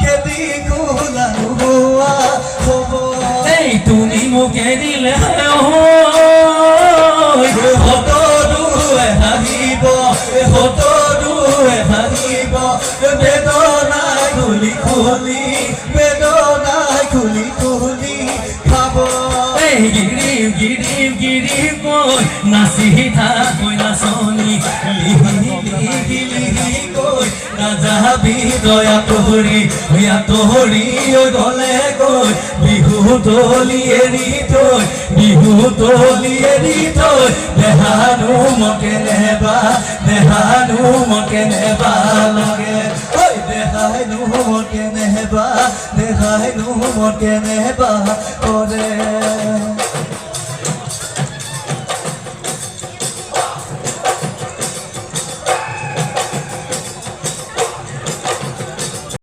খেদি কোলানো হোৱা হ'ব এই তুমি মোকে দিলে সকলোৱে হাঁহিব সকলোৱে হাঁহিব বেদনাই খুলি খুলি বেদনাই খুলি খুলি খাব এই গিৰিম গিৰিম গিৰিম কৈ নাচি থাকৈ নাচনি লিহি লিহি লিহি কৈ নাযাবি দয়া তহৰি গলে গৈ বিহু তলি এৰি থৈ বিহু তলি এৰি থৈ দেহানো মকে নেবা লগে ঐ দেহানো মকে নেবা কৰে